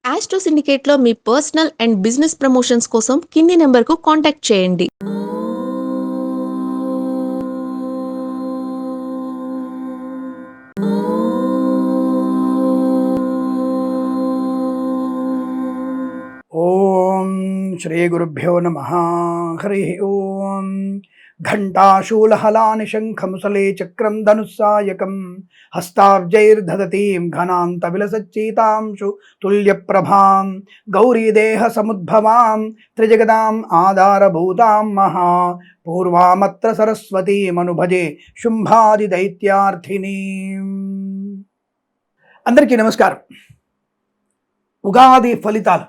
Astro సిండికేట్లో మీ personal and business promotions కోసం కింది నెంబర్కు కాంటాక్ట్ చేయండి. ఓం శ్రీ గురుభ్యో నమః. హరి ఓం. ఘంటాశూలహలాని శంఖముసలే చక్రం ధనుస్సాయకం హస్తాబ్జైర్దధతీం ఘనాంత విలసచ్చీతాంశు తుల్యప్రభాం గౌరీదేహ సముద్భవాం త్రిజగదాం ఆధారభూతాం మహా పూర్వామత్ర సరస్వతీమనుభజే శుంభాది దైత్యార్థినీం. అందరికీ నమస్కారం. ఉగాది ఫలితాలు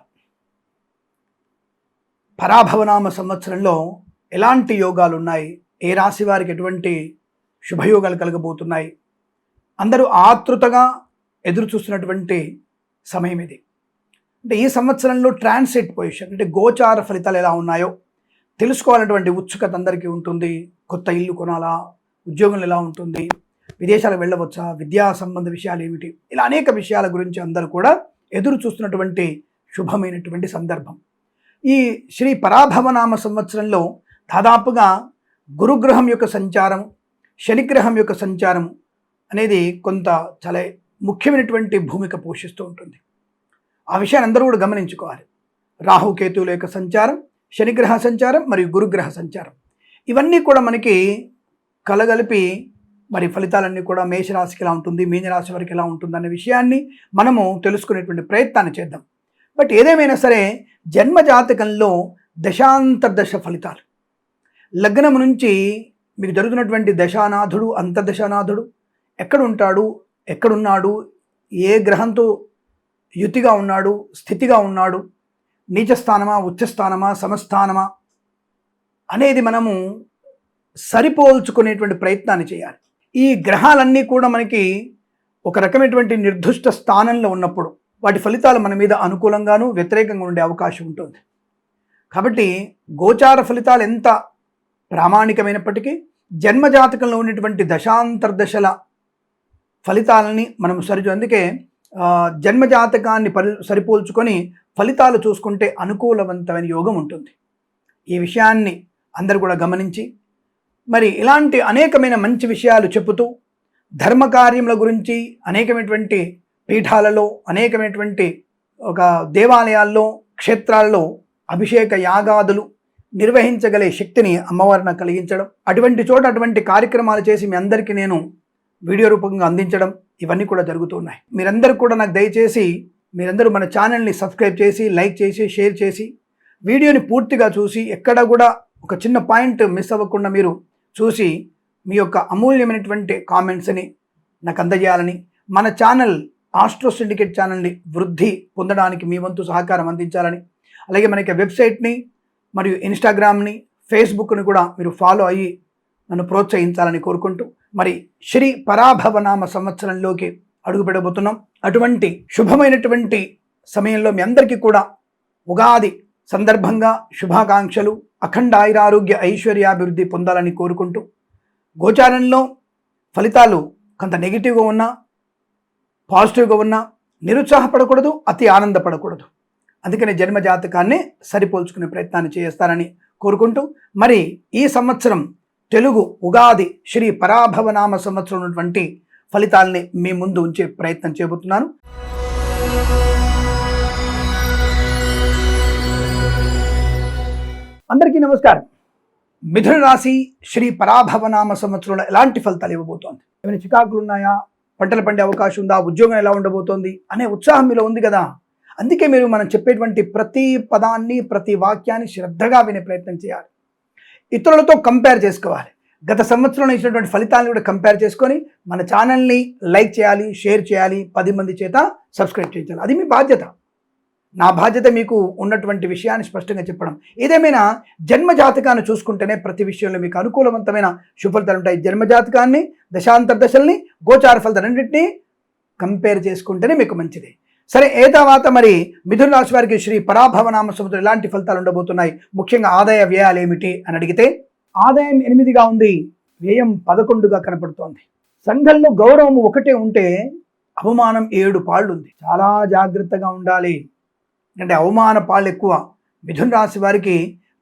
పరాభవనామ సంవత్సరంలో ఎలాంటి యోగాలు ఉన్నాయి, ఏ రాశి వారికి ఎటువంటి శుభయోగాలు కలగబోతున్నాయి, అందరూ ఆతృతగా ఎదురు చూస్తున్నటువంటి సమయం ఇది. అంటే ఈ సంవత్సరంలో ట్రాన్సిట్ పొజిషన్ అంటే గోచార ఫలితాలు ఎలా ఉన్నాయో తెలుసుకోవాలన్నటువంటి ఉత్సుకత అందరికీ ఉంటుంది. కొత్త ఇల్లు కొనాలా, ఉద్యోగం ఎలా ఉంటుంది, విదేశాలకు వెళ్ళవచ్చా, విద్యా సంబంధ విషయాలు ఏమిటి, ఇలా అనేక విషయాల గురించి అందరూ కూడా ఎదురు చూస్తున్నటువంటి శుభమైనటువంటి సందర్భం. ఈ శ్రీ పరాభవనామ సంవత్సరంలో దాదాపుగా గురుగ్రహం యొక్క సంచారం, శనిగ్రహం యొక్క సంచారం అనేది కొంత చాలా ముఖ్యమైనటువంటి భూమిక పోషిస్తూ ఉంటుంది. ఆ విషయాన్ని అందరూ కూడా గమనించుకోవాలి. రాహుకేతువుల యొక్క సంచారం, శనిగ్రహ సంచారం మరియు గురుగ్రహ సంచారం ఇవన్నీ కూడా మనకి కలగలిపి మరి ఫలితాలన్నీ కూడా మేషరాశికి ఎలా ఉంటుంది, మీనరాశి వారికి ఎలా ఉంటుంది అనే విషయాన్ని మనము తెలుసుకునేటువంటి ప్రయత్నాన్ని చేద్దాం. బట్ ఏదేమైనా సరే జన్మజాతకంలో దశాంతర్దశ ఫలితాలు, లగ్నం నుంచి మీకు జరుగుతున్నటువంటి దశానాథుడు, అంతర్దశానాథుడు ఎక్కడ ఉంటాడు, ఎక్కడున్నాడు, ఏ గ్రహంతో యుతిగా ఉన్నాడు, స్థితిగా ఉన్నాడు, నీచస్థానమా, ఉచ్చస్థానమా, సమస్థానమా అనేది మనము సరిపోల్చుకునేటువంటి ప్రయత్నాన్ని చేయాలి. ఈ గ్రహాలన్నీ కూడా మనకి ఒక రకమైనటువంటి నిర్దిష్ట స్థానంలో ఉన్నప్పుడు వాటి ఫలితాలు మన మీద అనుకూలంగాను వ్యతిరేకంగా ఉండే అవకాశం ఉంటుంది. కాబట్టి గోచార ఫలితాలు ఎంత ప్రామాణికమైనప్పటికీ జన్మజాతకంలో ఉన్నటువంటి దశాంతర్దశల ఫలితాలని మనం అందుకే జన్మజాతకాన్ని సరిపోల్చుకొని ఫలితాలు చూసుకుంటే అనుకూలవంతమైన యోగం ఉంటుంది. ఈ విషయాన్ని అందరూ కూడా గమనించి మరి ఇలాంటి అనేకమైన మంచి విషయాలు చెబుతూ ధర్మకార్యముల గురించి అనేకమైనటువంటి పీఠాలలో, అనేకమైనటువంటి ఒక దేవాలయాల్లో, క్షేత్రాల్లో అభిషేక యాగాదులు నిర్వహించగలే శక్తిని అమ్మవారిని కలిగించడం, అటువంటి చోట అటువంటి కార్యక్రమాలు చేసి మీ అందరికీ నేను వీడియో రూపంగా అందించడం ఇవన్నీ కూడా జరుగుతున్నాయి. మీరందరూ కూడా నాకు దయచేసి మీరందరూ మన ఛానల్ని సబ్స్క్రైబ్ చేసి, లైక్ చేసి, షేర్ చేసి, వీడియోని పూర్తిగా చూసి ఎక్కడ కూడా ఒక చిన్న పాయింట్ మిస్ అవ్వకుండా మీరు చూసి మీ యొక్క అమూల్యమైనటువంటి కామెంట్స్ని నాకు అందజేయాలని, మన ఛానల్ ఆస్ట్రో సిండికేట్ ఛానల్ని వృద్ధి పొందడానికి మీ వంతు సహకారం అందించాలని, అలాగే మనకి వెబ్సైట్ని మరియు ఇన్స్టాగ్రామ్ని, ఫేస్బుక్ని కూడా మీరు ఫాలో అయ్యి నన్ను ప్రోత్సహించాలని కోరుకుంటూ మరి శ్రీ పరాభవనామ సంవత్సరంలోకి అడుగుపెట్టబోతున్నాం. అటువంటి శుభమైనటువంటి సమయంలో మీ అందరికీ కూడా ఉగాది సందర్భంగా శుభాకాంక్షలు, అఖండ ఆయురారోగ్య ఐశ్వర్యాభివృద్ధి పొందాలని కోరుకుంటూ, గోచారంలో ఫలితాలు కొంత నెగిటివ్గా ఉన్నా, పాజిటివ్గా ఉన్నా నిరుత్సాహపడకూడదు, అతి ఆనందపడకూడదు. అందుకని జన్మజాతకాన్ని సరిపోల్చుకునే ప్రయత్నాన్ని చేస్తారని కోరుకుంటూ మరి ఈ సంవత్సరం తెలుగు ఉగాది శ్రీ పరాభవనామ సంవత్సరం ఉన్నటువంటి ఫలితాలని మీ ముందు ఉంచే ప్రయత్నం చేయబోతున్నాను. అందరికీ నమస్కారం. మిథున రాశి శ్రీ పరాభవనామ సంవత్సరంలో ఎలాంటి ఫలితాలు ఇవ్వబోతోంది, ఏమైనా చికాకులు ఉన్నాయా, పంటలు పండే అవకాశం ఉందా, ఉద్యోగం ఎలా ఉండబోతోంది అనే ఉత్సాహం మీలో ఉంది కదా. అందుకే మీరు మనం చెప్పేటువంటి ప్రతి పదాన్ని, ప్రతి వాక్యాన్ని శ్రద్ధగా వినే ప్రయత్నం చేయాలి. ఇతరులతో కంపేర్ చేసుకోవాలి. గత సంవత్సరంలో ఇచ్చినటువంటి ఫలితాలను కూడా కంపేర్ చేసుకొని మన ఛానల్ని లైక్ చేయాలి, షేర్ చేయాలి, 10 మంది చేత సబ్స్క్రైబ్ చేయించాలి. అది మీ బాధ్యత. నా బాధ్యత మీకు ఉన్నటువంటి విషయాన్ని స్పష్టంగా చెప్పడం. ఏదేమైనా జన్మజాతకాన్ని చూసుకుంటేనే ప్రతి విషయంలో మీకు అనుకూలవంతమైన శుభఫలితాలు ఉంటాయి. జన్మజాతకాన్ని, దశాంతర్దశల్ని, గోచార ఫలితాలన్నింటినీ కంపేర్ చేసుకుంటేనే మీకు మంచిది. సరే, ఏ తర్వాత మరి మిథున రాశి వారికి శ్రీ పరాభవనామ సంవత్సరం ఎలాంటి ఫలితాలు ఉండబోతున్నాయి, ముఖ్యంగా ఆదాయ వ్యయాలు ఏమిటి అని అడిగితే, ఆదాయం 8గా ఉంది, వ్యయం 11గా కనపడుతోంది. సంఘంలో గౌరవం 1 ఉంటే అవమానం 7 పాళ్ళు ఉంది. చాలా జాగ్రత్తగా ఉండాలి. అంటే అవమాన పాళ్ళు ఎక్కువ. మిథున రాశి వారికి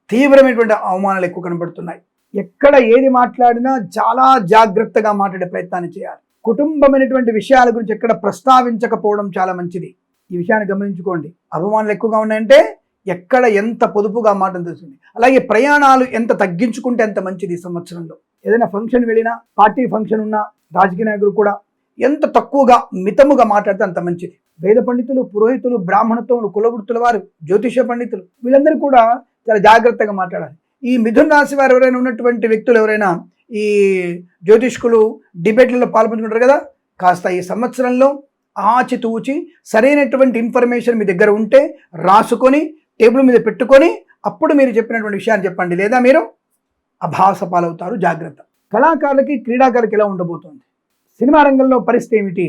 తీవ్రమైనటువంటి అవమానాలు ఎక్కువ కనబడుతున్నాయి. ఎక్కడ ఏది మాట్లాడినా చాలా జాగ్రత్తగా మాట్లాడే ప్రయత్నాన్ని చేయాలి. కుటుంబమైనటువంటి విషయాల గురించి ఎక్కడ ప్రస్తావించకపోవడం చాలా మంచిది. ఈ విషయాన్ని గమనించుకోండి. అవమానాలు ఎక్కువగా ఉన్నాయంటే ఎక్కడ ఎంత పొదుపుగా మాటలు తెలుస్తుంది. అలాగే ప్రయాణాలు ఎంత తగ్గించుకుంటే అంత మంచిది. ఈ సంవత్సరంలో ఏదైనా ఫంక్షన్ వెళ్ళినా, పార్టీ ఫంక్షన్ ఉన్నా, రాజకీయ నాయకులు కూడా ఎంత తక్కువగా మితముగా మాట్లాడితే అంత మంచిది. వేద పండితులు, పురోహితులు, బ్రాహ్మణత్వములు, కులవృత్తుల వారు, జ్యోతిష పండితులు వీళ్ళందరూ కూడా చాలా జాగ్రత్తగా మాట్లాడాలి. ఈ మిథున రాశి వారు ఎవరైనా ఉన్నటువంటి వ్యక్తులు ఎవరైనా ఈ జ్యోతిష్కులు డిబేట్లలో పాల్పంచుకుంటారు కదా, కాస్త ఈ సంవత్సరంలో ఆచితూచి సరైనటువంటి ఇన్ఫర్మేషన్ మీ దగ్గర ఉంటే రాసుకొని టేబుల్ మీద పెట్టుకొని అప్పుడు మీరు చెప్పినటువంటి విషయాన్ని చెప్పండి. లేదా మీరు అభాస పాలవుతారు. జాగ్రత్త. కళాకారులకి, క్రీడాకారులకి ఎలా ఉండబోతుంది? సినిమా రంగంలో పరిస్థితి ఏమిటి?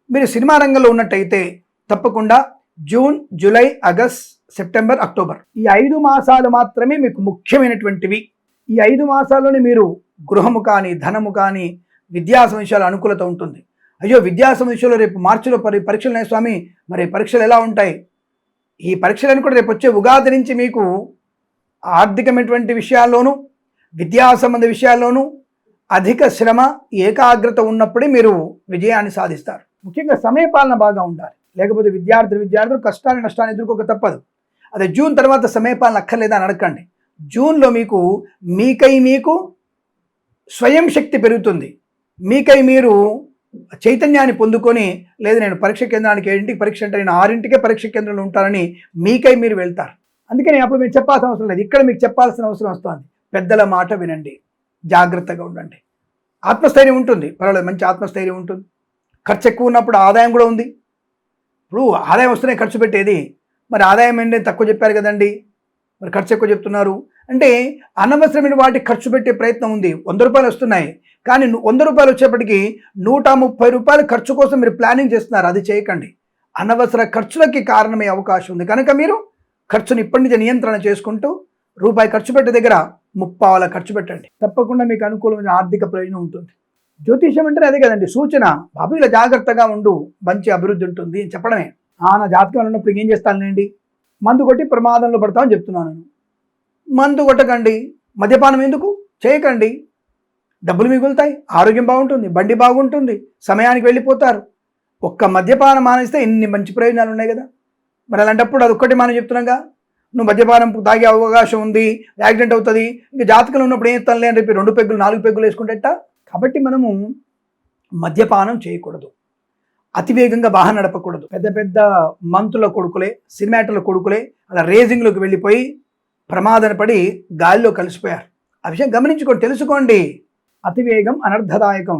మీరు సినిమా రంగంలో ఉన్నట్టయితే తప్పకుండా June, July, August, September, October ఈ 5 మాసాలు మాత్రమే మీకు ముఖ్యమైనటువంటివి. ఈ 5 మాసాల్లోనే మీరు గృహము కానీ, ధనము కానీ, విద్యా సమస్యల అనుకూలత ఉంటుంది. అయ్యో విద్యా సమస్యలో రేపు మార్చిలో పరీక్షలు ఉన్నాయి స్వామి, మరి పరీక్షలు ఎలా ఉంటాయి? ఈ పరీక్షలను కూడా రేపు వచ్చే ఉగాది నుంచి మీకు ఆర్థికమైనటువంటి విషయాల్లోనూ, విద్యా సంబంధ విషయాల్లోనూ అధిక శ్రమ, ఏకాగ్రత ఉన్నప్పుడే మీరు విజయాన్ని సాధిస్తారు. ముఖ్యంగా సమయపాలన బాగా ఉండాలి. లేకపోతే విద్యార్థులు కష్టాన్ని, నష్టాన్ని ఎదుర్కోక తప్పదు. అదే జూన్ తర్వాత సమయపాలన అక్కర్లేదా అని అడగండి. జూన్లో మీకు స్వయం శక్తి పెరుగుతుంది. మీకై మీరు చైతన్యాన్ని పొందుకొని, లేదు నేను పరీక్ష కేంద్రానికి 7ంటికి పరీక్ష అంటే నేను 6ంటికే పరీక్ష కేంద్రంలో ఉంటానని మీకై మీరు వెళ్తారు. అందుకని అప్పుడు మీరు చెప్పాల్సిన అవసరం లేదు. ఇక్కడ మీకు చెప్పాల్సిన అవసరం వస్తుంది. పెద్దల మాట వినండి, జాగ్రత్తగా ఉండండి. ఆత్మస్థైర్యం ఉంటుంది, పర్వాలేదు, మంచి ఆత్మస్థైర్యం ఉంటుంది. ఖర్చు ఎక్కువ ఉన్నప్పుడు ఆదాయం కూడా ఉంది. ఇప్పుడు ఆదాయం వస్తేనే ఖర్చు పెట్టేది, మరి ఆదాయం ఏంటి తక్కువ చెప్పారు కదండి, మరి ఖర్చు ఎక్కువ చెప్తున్నారు అంటే అనవసరమైన వాటికి ఖర్చు పెట్టే ప్రయత్నం ఉంది. 100 రూపాయలు వస్తున్నాయి, కానీ 100 రూపాయలు వచ్చేప్పటికి 130 రూపాయలు ఖర్చు కోసం మీరు ప్లానింగ్ చేస్తున్నారు. అది చేయకండి. అనవసర ఖర్చులకి కారణమయ్యే అవకాశం ఉంది. కనుక మీరు ఖర్చుని ఇప్పటి నుంచి నియంత్రణ చేసుకుంటూ రూపాయి ఖర్చు పెట్టే దగ్గర 30 ఖర్చు పెట్టండి. తప్పకుండా మీకు అనుకూలమైన ఆర్థిక ప్రయోజనం ఉంటుంది. జ్యోతిష్యం అంటే అదే కదండి, సూచన. బాబు ఇలా జాగ్రత్తగా ఉండు, మంచి అభివృద్ధి ఉంటుంది అని చెప్పడమే. నా జాతకంలో ఉన్నప్పుడు ఏం చేస్తానులేండి, మందు కొట్టి ప్రమాదంలో పడతామని చెప్తున్నాను. మందు కొట్టకండి, మద్యపానం ఎందుకు చేయకండి, డబ్బులు మిగులుతాయి, ఆరోగ్యం బాగుంటుంది, బండి బాగుంటుంది, సమయానికి వెళ్ళిపోతారు. ఒక్క మద్యపానం మానేస్తే ఇన్ని మంచి ప్రయోజనాలు ఉన్నాయి కదా. మరి అలాంటప్పుడు అది ఒక్కటి మనం చెప్తున్నాగా, నువ్వు మద్యపానం తాగే అవకాశం ఉంది, యాక్సిడెంట్ అవుతుంది, ఇంకా జాతకంలో ఉన్నప్పుడు ఏం ఎత్తానులే అని చెప్పి 2 పెగ్గులు 4 పెగ్గులు వేసుకుంటేట. కాబట్టి మనము మద్యపానం చేయకూడదు, అతివేగంగా వాహనం నడపకూడదు. పెద్ద పెద్ద మంత్రుల కొడుకులే, సినిమాటర్ల కొడుకులే అలా రేసింగ్లోకి వెళ్ళిపోయి ప్రమాదన పడి గాలిలో కలిసిపోయారు. ఆ విషయం గమనించుకోండి, తెలుసుకోండి. అతివేగం అనర్థదాయకం.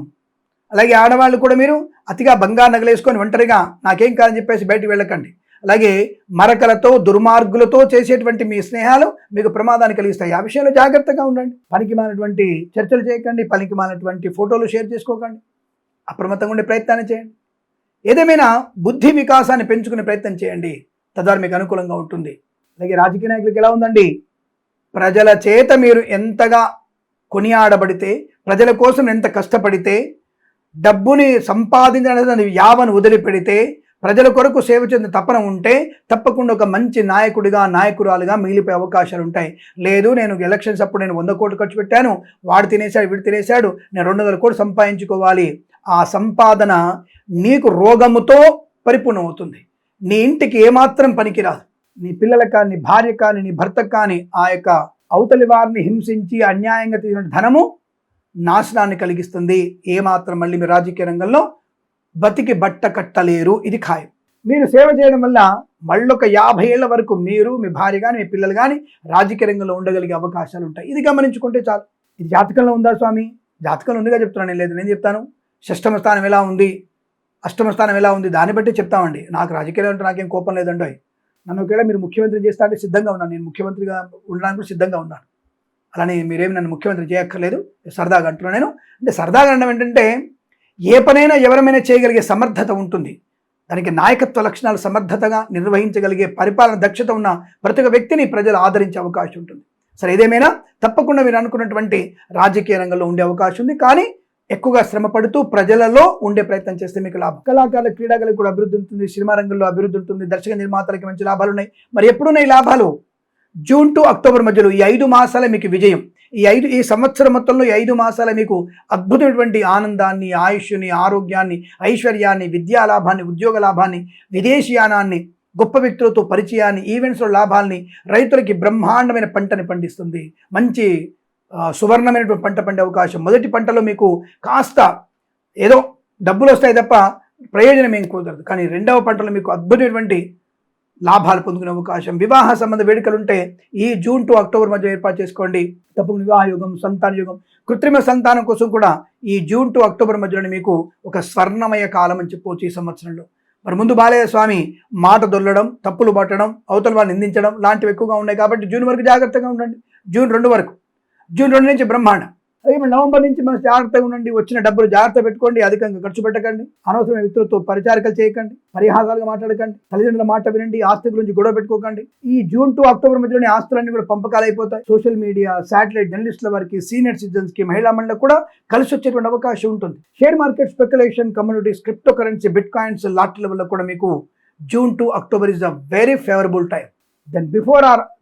అలాగే ఆడవాళ్ళు కూడా మీరు అతిగా బంగారు నగలేసుకొని ఒంటరిగా నాకేం కాదని చెప్పేసి బయటికి వెళ్ళకండి. అలాగే మరకలతో, దుర్మార్గులతో చేసేటువంటి మీ స్నేహాలు మీకు ప్రమాదాన్ని కలిగిస్తాయి. ఆ విషయంలో జాగ్రత్తగా ఉండండి. పనికిమాలినటువంటి చర్చలు చేయకండి, పనికిమాలినటువంటి ఫోటోలు షేర్ చేసుకోకండి. అప్రమత్తంగా ఉండే ప్రయత్నాన్ని చేయండి. ఏదేమైనా బుద్ధి వికాసాన్ని పెంచుకునే ప్రయత్నం చేయండి, తద్వారా మీకు అనుకూలంగా ఉంటుంది. అలాగే రాజకీయ నాయకులకు ఎలా ఉందండి, ప్రజల చేత మీరు ఎంతగా కొనియాడబడితే, ప్రజల కోసం ఎంత కష్టపడితే, డబ్బుని సంపాదించడానికి యావను వదిలిపెడితే, ప్రజల కొరకు సేవ చేసిన తపన ఉంటే తప్పకుండా ఒక మంచి నాయకుడిగా, నాయకురాలుగా మిగిలిపోయే అవకాశాలు ఉంటాయి. లేదు నేను ఎలక్షన్స్ అప్పుడు నేను 100 కోట్లు ఖర్చు పెట్టాను, వాడు తినేశాడు, వీడు తినేశాడు, నేను 200 కోట్లు సంపాదించుకోవాలి, ఆ సంపాదన నీకు రోగముతో పరిపూర్ణం అవుతుంది. నీ ఇంటికి ఏమాత్రం పనికిరాదు. నీ పిల్లలకు కానీ, నీ భార్య కానీ, నీ భర్తకు కానీ ఆ యొక్క అవతలి వారిని హింసించి అన్యాయంగా తీసిన ధనము నాశనాన్ని కలిగిస్తుంది. ఏమాత్రం మళ్ళీ మీరు రాజకీయ రంగంలో బతికి బట్ట కట్టలేరు, ఇది ఖాయం. మీరు సేవ చేయడం వల్ల మళ్ళొక 50 ఏళ్ల వరకు మీరు, మీ భార్య కానీ, మీ పిల్లలు కానీ రాజకీయ రంగంలో ఉండగలిగే అవకాశాలు ఉంటాయి. ఇది గమనించుకుంటే చాలు. ఇది జాతకంలో ఉందా స్వామి? జాతకంలో ఉందిగా చెప్తున్నాను, లేదు నేను చెప్తాను. షష్టమ స్థానం ఎలా ఉంది, అష్టమ స్థానం ఎలా ఉంది, దాన్ని బట్టి చెప్తామండి. నాకు రాజకీయాలు అంటే నాకేం కోపం లేదండి. నన్ను ఒకవేళ మీరు ముఖ్యమంత్రి చేస్తా అంటే సిద్ధంగా ఉన్నాను. నేను ముఖ్యమంత్రిగా ఉండడానికి కూడా సిద్ధంగా ఉన్నాను. అలానే మీరేమి నన్ను ముఖ్యమంత్రి చేయక్కర్లేదు, సరదాగా అంటున్నాను నేను. అంటే సరదాగా అనడం ఏంటంటే ఏ పనైనా ఎవరమైనా చేయగలిగే సమర్థత ఉంటుంది. దానికి నాయకత్వ లక్షణాలు, సమర్థతగా నిర్వహించగలిగే పరిపాలన దక్షత ఉన్న ప్రతి ఒక్క వ్యక్తిని ప్రజలు ఆదరించే అవకాశం ఉంటుంది. సరే, ఏదేమైనా తప్పకుండా మీరు అనుకున్నటువంటి రాజకీయ రంగంలో ఉండే అవకాశం ఉంది. కానీ ఎక్కువగా శ్రమ పడుతూ ప్రజలలో ఉండే ప్రయత్నం చేస్తే మీకు లాభం. కళాకారుల క్రీడాకారులకు కూడా అభివృద్ధి ఉంటుంది, సినిమా రంగంలో అభివృద్ధి ఉంటుంది, దర్శక నిర్మాతలకి మంచి లాభాలు ఉన్నాయి. మరి ఎప్పుడున్నాయి లాభాలు? జూన్ టు అక్టోబర్ మధ్యలో ఈ 5 మాసాలే మీకు విజయం. ఈ సంవత్సరం మొత్తంలో ఈ 5 మాసాలే మీకు అద్భుతమైనటువంటి ఆనందాన్ని, ఆయుష్ని, ఆరోగ్యాన్ని, ఐశ్వర్యాన్ని, విద్యా లాభాన్ని, ఉద్యోగ లాభాన్ని, విదేశీయానాన్ని, గొప్ప వ్యక్తులతో పరిచయాన్ని, ఈవెంట్స్లో లాభాల్ని, రైతులకి బ్రహ్మాండమైన పంటని పండిస్తుంది. మంచి సువర్ణమైనటువంటి పంట పండే అవకాశం. మొదటి పంటలో మీకు కాస్త ఏదో డబ్బులు వస్తాయి తప్ప ప్రయోజనం ఏం కుదరదు. కానీ రెండవ పంటలో మీకు అద్భుతమైనటువంటి లాభాలు పొందుకునే అవకాశం. వివాహ సంబంధ వేడుకలు ఉంటే ఈ జూన్ టు అక్టోబర్ మధ్య ఏర్పాటు చేసుకోండి. తప్పకుండా వివాహ యోగం, సంతాన యోగం, కృత్రిమ సంతానం కోసం కూడా ఈ జూన్ టు అక్టోబర్ మధ్యలోనే మీకు ఒక స్వర్ణమయ కాలం అని చెప్పవచ్చు ఈ సంవత్సరంలో. మరి ముందు బాలయ్య స్వామి మాట దొల్లడం, తప్పులు పట్టడం, అవతల వాళ్ళు నిందించడం లాంటివి ఎక్కువగా ఉన్నాయి. కాబట్టి జూన్ వరకు జాగ్రత్తగా ఉండండి. జూన్ 2 వరకు, జూన్ 2 నుంచి బ్రహ్మాండం. అదే నవంబర్ నుంచి మనం జాగ్రత్తగా ఉండండి. వచ్చిన డబ్బులు జాగ్రత్త పెట్టుకోండి, అధికంగా ఖర్చు పెట్టకండి, అనవసరమైన వ్యక్తులతో పరిచారికలు చేయకండి, పరిహాసాలుగా మాట్లాడకండి, తల్లిదండ్రుల మాట వినండి, ఆస్తి గురించి గొడవ పెట్టుకోకండి. ఈ జూన్ టు అక్టోబర్ మధ్యలోనే ఆస్తులన్నీ కూడా పంపకాలు అయిపోతాయి. సోషల్ మీడియా, శాటిలైట్ జర్నలిస్టుల వారికి, సీనియర్ సిటిజన్స్ కి, మహిళా మండలికి కూడా కలిసి వచ్చేటువంటి అవకాశం ఉంటుంది. Share market, speculation, communities, crypto currency, bit coins, లాటరీల వల్ల కూడా మీకు June to October is a very favourable time.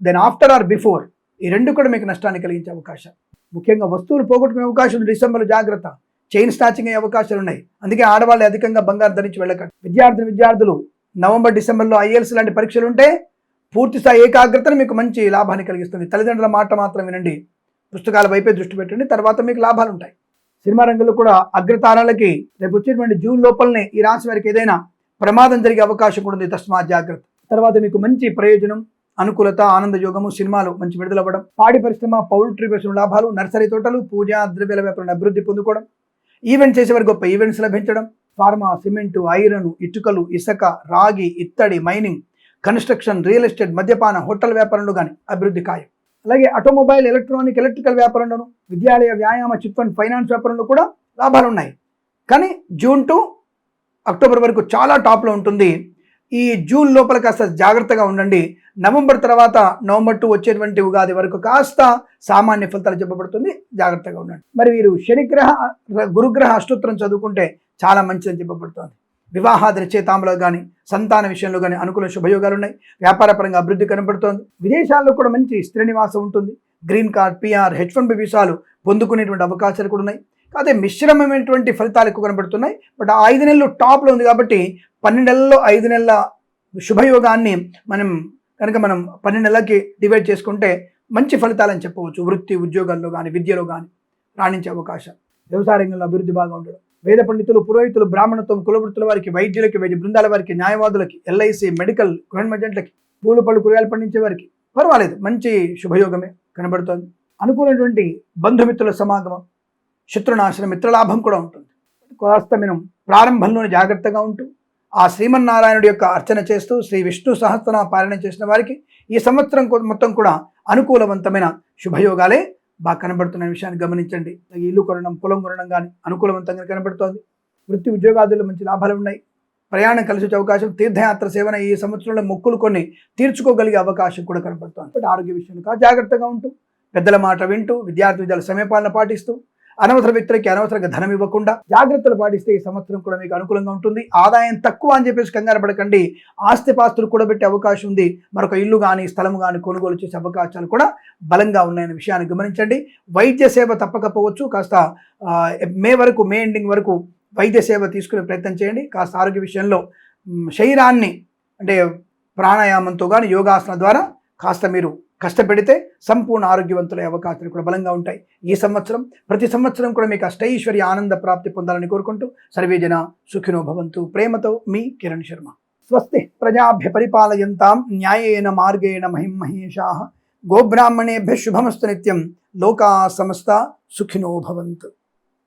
Then after or before ఈ రెండు కూడా మీకు నష్టాన్ని కలిగించే అవకాశం. ముఖ్యంగా వస్తువులు పోగొట్టుకునే అవకాశం ఉంది. డిసెంబర్లో జాగ్రత్త. చైన్ స్నాచింగ్ అయ్యే అవకాశాలు ఉన్నాయి. అందుకే ఆడవాళ్ళు అధికంగా బంగారు ధరించి వెళ్ళకండి. విద్యార్థులు నవంబర్, డిసెంబర్లో ఐఎల్స్ లాంటి పరీక్షలు ఉంటే పూర్తి స్థాయి ఏకాగ్రతను మీకు మంచి లాభాన్ని కలిగిస్తుంది. తల్లిదండ్రుల మాట మాత్రం వినండి, పుస్తకాల వైపే దృష్టి పెట్టండి, తర్వాత మీకు లాభాలు ఉంటాయి. సినిమా రంగంలో కూడా అగ్రతారాలకి రేపు వచ్చేటువంటి జూన్ లోపలనే ఈ రాశి వారికి ఏదైనా ప్రమాదం జరిగే అవకాశం కూడా ఉంది. తస్మా జాగ్రత్త. తర్వాత మీకు మంచి ప్రయోజనం, అనుకూలత, ఆనంద యోగము, సినిమాలు మంచి విడుదలవ్వడం, పాడి పరిశ్రమ, పౌల్ట్రీ పరిశ్రమ లాభాలు, నర్సరీ తోటలు, పూజా ద్రవ్యాల వ్యాపారాన్ని అభివృద్ధి పొందుకోవడం, ఈవెంట్ చేసేవారు గొప్ప ఈవెంట్స్ లభించడం, ఫార్మా, సిమెంటు, ఐరన్, ఇటుకలు, ఇసుక, రాగి, ఇత్తడి, మైనింగ్, కన్స్ట్రక్షన్, రియల్ ఎస్టేట్, మద్యపాన, హోటల్ వ్యాపారంలో కానీ అభివృద్ధి ఖాయం. అలాగే ఆటోమొబైల్, ఎలక్ట్రికల్ వ్యాపారంలోను, విద్యాలయ, వ్యాయామ, చిట్ ఫండ్, ఫైనాన్స్ వ్యాపారంలో కూడా లాభాలు ఉన్నాయి. కానీ జూన్ టు అక్టోబర్ వరకు చాలా టాప్లో ఉంటుంది. ఈ జూన్ లోపల కాస్త జాగ్రత్తగా ఉండండి. నవంబర్ తర్వాత, నవంబర్ 2 వచ్చేటువంటి ఉగాది వరకు కాస్త సామాన్య ఫలితాలు చెప్పబడుతుంది. జాగ్రత్తగా ఉండండి. మరి వీరు శనిగ్రహ, గురుగ్రహ అష్టోత్తరం చదువుకుంటే చాలా మంచిదని చెప్పబడుతుంది. వివాహాది నిశ్చయితాంబులో కానీ, సంతాన విషయంలో కానీ అనుకూల శుభయోగాలు ఉన్నాయి. వ్యాపారపరంగా అభివృద్ధి కనబడుతోంది. విదేశాల్లో కూడా మంచి స్థిర నివాసం ఉంటుంది. గ్రీన్ కార్డ్, పిఆర్, H1B వీసాలు పొందుకునేటువంటి అవకాశాలు కూడా ఉన్నాయి. అదే మిశ్రమమైనటువంటి ఫలితాలు ఎక్కువ కనబడుతున్నాయి. బట్ ఆ 5 నెలలు టాప్లో ఉంది కాబట్టి 12 నెలల్లో 5 నెలల శుభయోగాన్ని మనం 12 నెలలకి డివైడ్ చేసుకుంటే మంచి ఫలితాలని చెప్పవచ్చు. వృత్తి, ఉద్యోగాల్లో కానీ, విద్యలో కానీ రాణించే అవకాశం. వ్యవసాయ రంగంలో అభివృద్ధి బాగా ఉండడం. వేద పండితులు, పురోహితులు, బ్రాహ్మణత్వం, కులవృత్తుల వారికి, వైద్యులకి, వైద్య బృందాల వారికి, న్యాయవాదులకి, LIC, మెడికల్, గృహమర్జెంట్లకి, పూలు పళ్ళు కూరగాయలు పండించే వారికి పర్వాలేదు, మంచి శుభయోగమే కనబడుతోంది. అనుకూలమైనటువంటి బంధుమిత్రుల సమాగమం, శత్రునాశనం, మిత్రలాభం కూడా ఉంటుంది. కాస్త మనం ప్రారంభంలోనే జాగ్రత్తగా ఉంటూ ఆ శ్రీమన్నారాయణుడి యొక్క అర్చన చేస్తూ శ్రీ విష్ణు సహస్రనామ పారాయణ చేసిన వారికి ఈ సంవత్సరం మొత్తం కూడా అనుకూలవంతమైన శుభయోగాలే బాగా కనబడుతున్న విషయాన్ని గమనించండి. ఇల్లు కొనడం, పొలం కొనడం కానీ అనుకూలవంతంగా కనబడుతోంది. వృత్తి ఉద్యోగాదుల్లో మంచి లాభాలు ఉన్నాయి. ప్రయాణం కలిసి వచ్చే అవకాశం, తీర్థయాత్ర సేవన ఈ సంవత్సరంలో మొక్కులు కొన్ని తీర్చుకోగలిగే అవకాశం కూడా కనబడుతోంది. బట్ ఆరోగ్య విషయంలో జాగ్రత్తగా ఉంటూ, పెద్దల మాట వింటూ, విద్యార్థుల సమయపాలన పాటిస్తూ, అనవసర వ్యక్తులకి అనవసరంగా ధనం ఇవ్వకుండా జాగ్రత్తలు పాటిస్తే ఈ సంవత్సరం కూడా మీకు అనుకూలంగా ఉంటుంది. ఆదాయం తక్కువ అని చెప్పేసి కంగారు పడకండి. ఆస్తిపాస్తులు కూడా పెట్టే అవకాశం ఉంది. మరొక ఇల్లు కానీ, స్థలం కానీ కొనుగోలు చేసే అవకాశాలు కూడా బలంగా ఉన్నాయనే విషయాన్ని గమనించండి. వైద్య సేవ తప్పకపోవచ్చు. కాస్త మే ఎండింగ్ వరకు వైద్య సేవ తీసుకునే ప్రయత్నం చేయండి. కాస్త ఆరోగ్య విషయంలో శరీరాన్ని అంటే ప్రాణాయామంతో కానీ, యోగాసన ద్వారా కాస్త మీరు కష్టపెడితే సంపూర్ణ ఆరోగ్యవంతులయ్యే అవకాశాలు కూడా బలంగా ఉంటాయి. ఈ సంవత్సరం, ప్రతి సంవత్సరం కూడా మీకు అష్టైశ్వర్య ఆనంద ప్రాప్తి పొందాలని కోరుకుంటూ సర్వేజన సుఖినో భవంతు. ప్రేమతో మీ కిరణ్ శర్మ. స్వస్తి ప్రజాభ్య పరిపాలయంతాం న్యాయేన మార్గేణ మహిమహేషాః. గోబ్రాహ్మణేభ్యః శుభమస్తు నిత్యం. లోకా సమస్తా సుఖినో భవంతు.